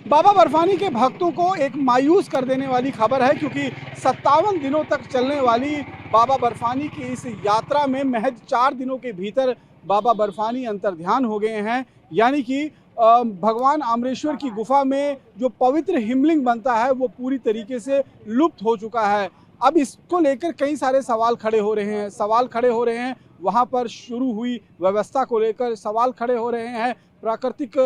बाबा बर्फानी के भक्तों को एक मायूस कर देने वाली खबर है, क्योंकि 57 दिनों तक चलने वाली बाबा बर्फानी की इस यात्रा में महज 4 दिनों के भीतर बाबा बर्फानी अंतर्ध्यान हो गए हैं। यानी कि भगवान आमरेश्वर की गुफा में जो पवित्र हिमलिंग बनता है वो पूरी तरीके से लुप्त हो चुका है। अब इसको लेकर कई सारे सवाल खड़े हो रहे हैं। वहाँ पर शुरू हुई व्यवस्था को लेकर सवाल खड़े हो रहे हैं। प्राकृतिक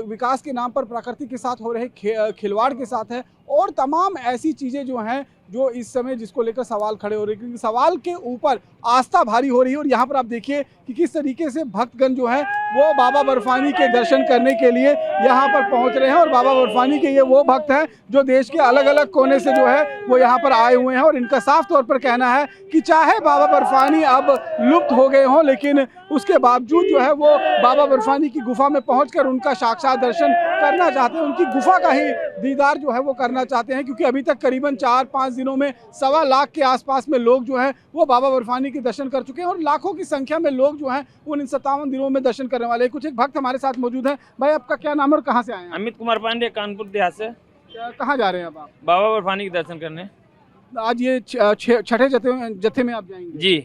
विकास के नाम पर प्रकृति के साथ हो रहे खिलवाड़ के साथ है, और तमाम ऐसी चीज़ें जो हैं जो इस समय जिसको लेकर सवाल खड़े हो रहे हैं, क्योंकि सवाल के ऊपर आस्था भारी हो रही है। और यहाँ पर आप देखिए कि किस तरीके से भक्तगण जो है वो बाबा बर्फानी के दर्शन करने के लिए यहाँ पर पहुँच रहे हैं। और बाबा बर्फानी के ये वो भक्त हैं जो देश के अलग अलग कोने से जो है वो यहाँ पर आए हुए हैं। और इनका साफ तौर पर कहना है कि चाहे बाबा बर्फानी अब लुप्त हो गए हों, लेकिन उसके बावजूद जो है वो बाबा बर्फानी की गुफा में पहुंचकर उनका साक्षात दर्शन करना चाहते हैं, उनकी गुफा का ही दीदार जो है वो करना चाहते हैं। क्योंकि अभी तक करीबन 4-5 दिनों में 1.25 लाख के आसपास में लोग जो हैं वो बाबा बर्फानी के दर्शन कर चुके हैं, और लाखों की संख्या में लोग जो हैं वो इन 57 दिनों में दर्शन करने वाले हैं। कुछ एक भक्त हमारे साथ मौजूद हैं। भाई, आपका क्या नाम है और कहाँ से आए हैं? अमित कुमार पांडे, कानपुर देहात से। कहाँ जा रहे हैं अब आप? बाबा बर्फानी के दर्शन करने। आज ये छठे जत्थे में आप जाएंगे जी।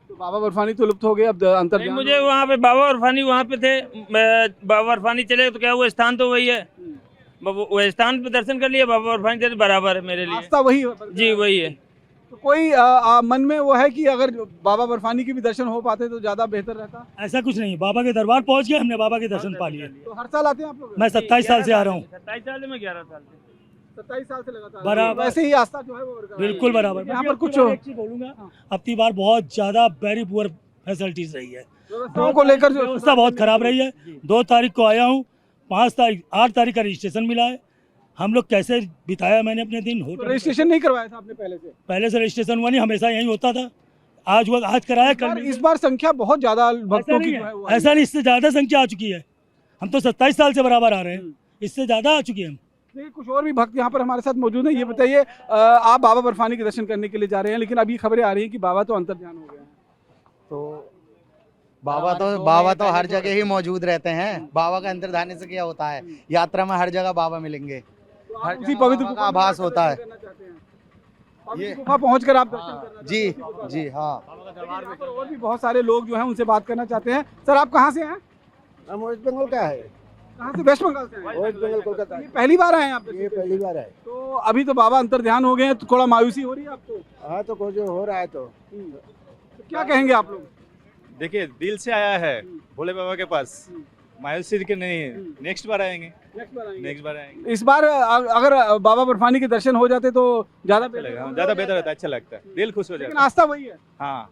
तो बाबा बर्फानी तो लुप्त हो गए, अब अंतर्ध्यान मुझे वहाँ पे बाबा बर्फानी वहाँ पे थे, बाबा बर्फानी चले तो क्या वो स्थान तो वही है, वो स्थान पे दर्शन कर लिया। बाबा बर्फानी चले बराबर है मेरे लिए। रास्ता वही है। जी वही है। तो कोई मन में वो है कि अगर बाबा बर्फानी की भी दर्शन हो पाते तो ज्यादा बेहतर रहता? ऐसा कुछ नहीं, बाबा के दरबार पहुंच गए, हमने बाबा के दर्शन पा लिए। तो हर साल आते हैं आप लोग? मैं 27 साल से आ रहा हूँ। 27 साल से, मैं 11 साल से। 27 साल से लगातार बराबर। वैसे ही आस्था जो है वो बरकरार है। बिल्कुल बराबर। यहाँ पर कुछ एक चीज बोलूंगा, अब की बार बहुत ज्यादा वेरी पुअर फैसिलिटीज रही है, व्यवस्थाओं को लेकर जो व्यवस्था बहुत खराब रही है। 2 तारीख को आया हूँ, 5 तारीख 8 तारीख का रजिस्ट्रेशन मिला है। हम लोग कैसे बिताया मैंने अपने दिन। तो रजिस्ट्रेशन नहीं करवाया था आपने पहले से रजिस्ट्रेशन हुआ नहीं, हमेशा यहीं होता था। आज हुआ, आज कराया कल। इस बार संख्या बहुत ज्यादा भक्तों की जो है वो आई है। ऐसा नहीं, इससे ज्यादा संख्या आ चुकी है। हम तो 27 साल से बराबर आ रहे हैं, इससे ज्यादा आ चुकी है। देखिए, कुछ और भी भक्त यहाँ पर हमारे साथ मौजूद हैं। ये बताइए, आप बाबा बर्फानी के दर्शन करने के लिए जा रहे हैं, लेकिन अभी खबरें आ रही हैं कि बाबा तो अंतर्ध्यान हो गए हैं। तो बाबा तो हर जगह ही मौजूद रहते हैं। बाबा का अंतर्ध्यान से क्या होता है, यात्रा में हर जगह बाबा मिलेंगे, हर उसी जगह पवित्र बाबा गुफा का आभास होता है। ये गुफा पहुंचकर आप दर्शन करना जी चाहते हैं। जी हाँ। यहाँ पर और भी बहुत सारे लोग जो हैं उनसे बात करना चाहते हैं। सर, आप कहाँ से हैं? हम वेस्ट बंगाल का है। कहाँ से? वेस्ट बंगाल से हैं? वेस्ट बंगाल कोलकाता। ये पहली बार आए हैं आप? ये पहली बार है। तो अभी तो बाबा अंतर्ध्यान हो गए हैं, तो थोड़ा मायूसी हो रही है आपको? हाँ, तो कुछ हो रहा है तो तो क्या कहेंगे आप लोग? देखिए, दिल से आया है भोले बाबा के पास, मायूसी के नहीं। नेक्स्ट बार आएंगे। इस बार अगर बाबा बर्फानी के दर्शन हो जाते तो ज्यादा बेहतर रहता है, अच्छा लगता है, दिल खुश हो लेकिन जाता है। आस्था वही है। हाँ,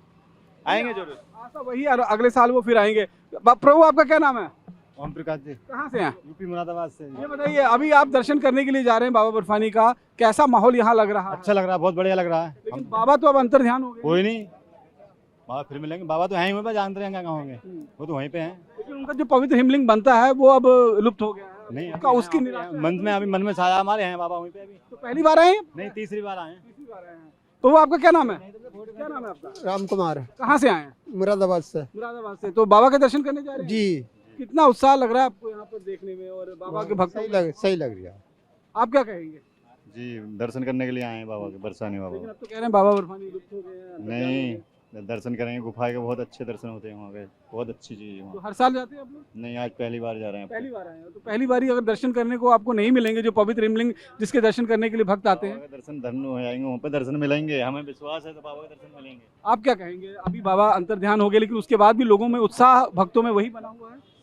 आएंगे जरूर। आस्था वही है, और अगले साल वो फिर आएंगे। प्रभु, आपका क्या नाम है? ओम प्रकाश जी, कहाँ से हैं? यूपी मुरादाबाद से। ये बताइए, अभी आप दर्शन करने के लिए जा रहे हैं बाबा बर्फानी का, कैसा माहौल यहाँ लग रहा है? अच्छा लग रहा है, बहुत बढ़िया लग रहा है। लेकिन बाबा तो अब अंतर्ध्यान हो गए। कोई नहीं, बाबा फिर मिलेंगे। बाबा तो हैं ही, जानते रहेंगे कहाँ होंगे, वो तो वहीं पे हैं। लेकिन उनका जो पवित्र हिमलिंग बनता है वो अब लुप्त हो गया है। नहीं, उसकी निराशा मन में छाया, हमारे हैं बाबा वहीं पे अभी। तो पहली बार आए हैं? नहीं, तीसरी बार आए हैं। तो वो आपका क्या नाम है? क्या नाम है आपका? राम कुमार, कहाँ से आए हैं? मुरादाबाद से। मुरादाबाद से। तो बाबा के दर्शन करने जा रहे हैं? जी। कितना उत्साह लग रहा है आपको यहाँ पर देखने में और बाबा के भक्तों में? सही लग रही है। आप क्या कहेंगे? जी, दर्शन करने के लिए आए हैं बाबा के, बरसाने बाबा। लेकिन अब तो कह रहे हैं बाबा बर्फानी लुप्त हो गए हैं। नहीं, दर्शन करेंगे, गुफा के बहुत अच्छे दर्शन होते हैं वहाँ पे, बहुत अच्छी चीज़ है तो वहाँ। हर साल जाते हैं आप लोग? नहीं, आज पहली बार जा रहे हैं। पहली बार आए हैं। तो पहली बार ही अगर दर्शन करने को आपको नहीं मिलेंगे, जो पवित्र हिमलिंग जिसके दर्शन करने के लिए भक्त आते हैं, बाबा के दर्शन धन्य हो जाएंगे, वहाँ पे दर्शन मिलेंगे, हमें विश्वास है, तो बाबा के दर्शन मिलेंगे। आप क्या कहेंगे? अभी बाबा अंतर्ध्यान हो गए, लेकिन उसके बाद भी लोगों में उत्साह, भक्तों में वही बना हुआ है।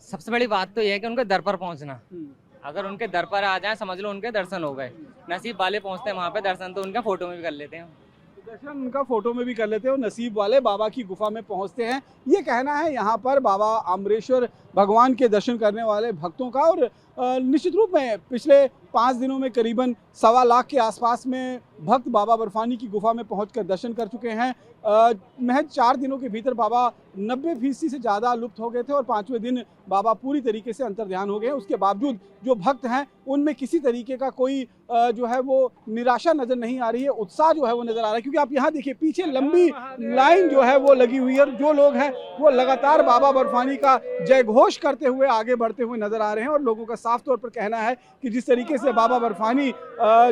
सबसे बड़ी बात तो यह है कि उनके दर पर पहुंचना। अगर उनके दर पर आ जाए, समझ लो उनके दर्शन हो गए। नसीब वाले पहुंचते हैं वहाँ पे, दर्शन तो उनके फोटो में भी कर लेते हैं। दर्शन उनका फोटो में भी कर लेते हो, नसीब वाले बाबा की गुफा में पहुंचते हैं, ये कहना है यहाँ पर बाबा आमरेश्वर भगवान के दर्शन करने वाले भक्तों का। और निश्चित रूप में पिछले 5 दिनों में करीबन 1.25 लाख के आसपास में भक्त बाबा बर्फानी की गुफा में पहुंचकर दर्शन कर चुके हैं। महज 4 दिनों के भीतर बाबा 90% से ज़्यादा लुप्त हो गए थे और 5वें दिन बाबा पूरी तरीके से अंतर्ध्यान हो गए। उसके बावजूद जो भक्त हैं उनमें किसी तरीके का कोई जो है वो निराशा नज़र नहीं आ रही है, उत्साह जो है वो नज़र आ रहा है। क्योंकि आप यहाँ देखिए पीछे लंबी लाइन जो है वो लगी हुई है और जो लोग हैं वो लगातार बाबा बर्फानी का जय घोष करते हुए आगे बढ़ते हुए नजर आ रहे हैं। और लोगों का साफ तौर पर कहना है कि जिस तरीके से बाबा बर्फानी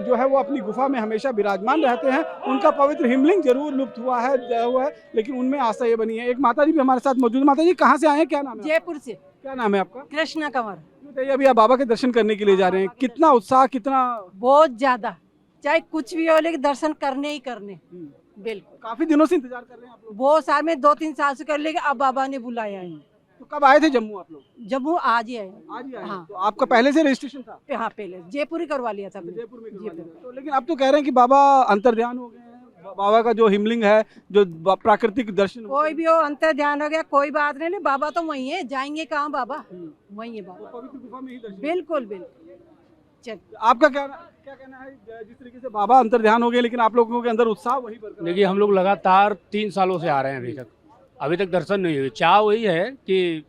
जो है वो अपनी गुफा में हमेशा विराजमान रहते हैं, उनका पवित्र हिमलिंग जरूर लुप्त हुआ है लेकिन उनमें आस्था ये बनी है। एक माता जी भी हमारे साथ मौजूद। माता जी कहाँ से आए हैं, क्या नाम है? जयपुर से। क्या नाम है आपका? कृष्णा कंवर। बताइए, अभी आप बाबा के दर्शन करने के लिए जा रहे हैं, कितना उत्साह, कितना? बहुत ज्यादा, चाहे कुछ भी हो लेकिन दर्शन करने ही करने। बिल्कुल। काफी दिनों से इंतजार कर रहे हैं आप लोग? बहुत साल में 2-3 साल से कर लेकिन अब बाबा ने बुलाया है। तो कब आए थे जम्मू आप लोग? जम्मू आज ही आए। आज ही आए। हाँ। तो आपका पहले से रजिस्ट्रेशन था? हाँ, पहले जयपुर ही करवा लिया था। जयपुर में करवा लिया। तो लेकिन अब तो कह रहे हैं कि बाबा अंतर्ध्यान हो गए हैं, बाबा का जो हिमलिंग है, जो प्राकृतिक दर्शन कोई भी हो अंतर ध्यान हो गया, कोई बात नहीं, बाबा तो वही है, जाएंगे कहाँ बाबा, वही है बाबा। पवित्र गुफा में ही दर्शन। बिल्कुल बिल्कुल। चल, आपका क्या कहना है? जिस तरीके से बाबा अंतर्ध्यान हो गए लेकिन आप लोगों के अंदर उत्साह वही बरकरार? देखिए, हम लोग लगातार 3 सालों से आ रहे हैं, अभी तक दर्शन नहीं हुए। चाह वही है कि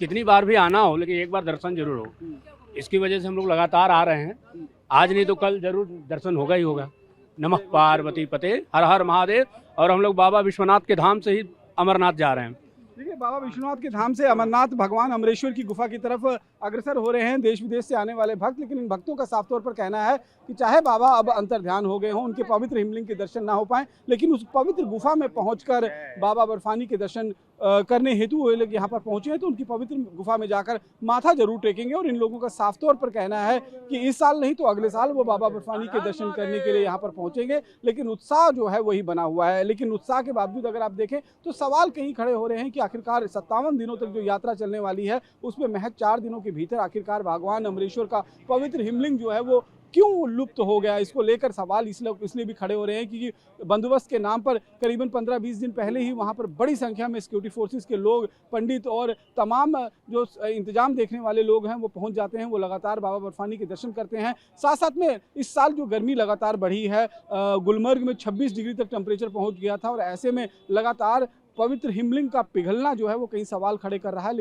कितनी बार भी आना हो लेकिन एक बार दर्शन जरूर हो। इसकी वजह से हम लोग लगातार आ रहे हैं। आज नहीं तो कल जरूर दर्शन होगा ही होगा। नमः पार्वती पते, हर हर महादेव। और हम लोग बाबा विश्वनाथ के धाम से ही अमरनाथ जा रहे हैं। देखिए, बाबा विश्वनाथ के धाम से अमरनाथ भगवान अमरेश्वर की गुफा की तरफ अग्रसर हो रहे हैं देश विदेश से आने वाले भक्त। लेकिन इन भक्तों का साफ तौर पर कहना है कि चाहे बाबा अब अंतर्ध्यान हो गए हों, उनके पवित्र हिमलिंग के दर्शन ना हो पाए, लेकिन उस पवित्र गुफा में पहुंचकर बाबा बर्फानी के दर्शन करने हेतु वो लोग यहाँ पर पहुंचे हैं तो उनकी पवित्र गुफा में जाकर माथा जरूर टेकेंगे। और इन लोगों का साफ तौर पर कहना है कि इस साल नहीं तो अगले साल वो बाबा बर्फानी के दर्शन करने के लिए यहाँ पर पहुंचेंगे। लेकिन उत्साह जो है वही बना हुआ है। लेकिन उत्साह के बावजूद अगर आप देखें तो सवाल कहीं खड़े हो रहे हैं कि आखिरकार 57 दिनों तक जो यात्रा चलने वाली है उसमें महज 4 दिनों के भीतर आखिरकार भगवान अमरेश्वर का पवित्र हिमलिंग जो है वो क्यों लुप्त हो गया। इसको लेकर सवाल इसलिए भी खड़े हो रहे हैं कि बंदोबस्त के नाम पर करीबन 15-20 दिन पहले ही वहां पर बड़ी संख्या में सिक्योरिटी फोर्सेस के लोग, पंडित और तमाम जो इंतजाम देखने वाले लोग हैं वो पहुंच जाते हैं। वो लगातार बाबा बर्फानी के दर्शन करते हैं। साथ साथ में इस साल जो गर्मी लगातार बढ़ी है, गुलमर्ग में 26 डिग्री तक टेम्परेचर पहुँच गया था और ऐसे में लगातार पवित्र हिमलिंग का पिघलना जो है वो कई सवाल खड़े कर रहा है।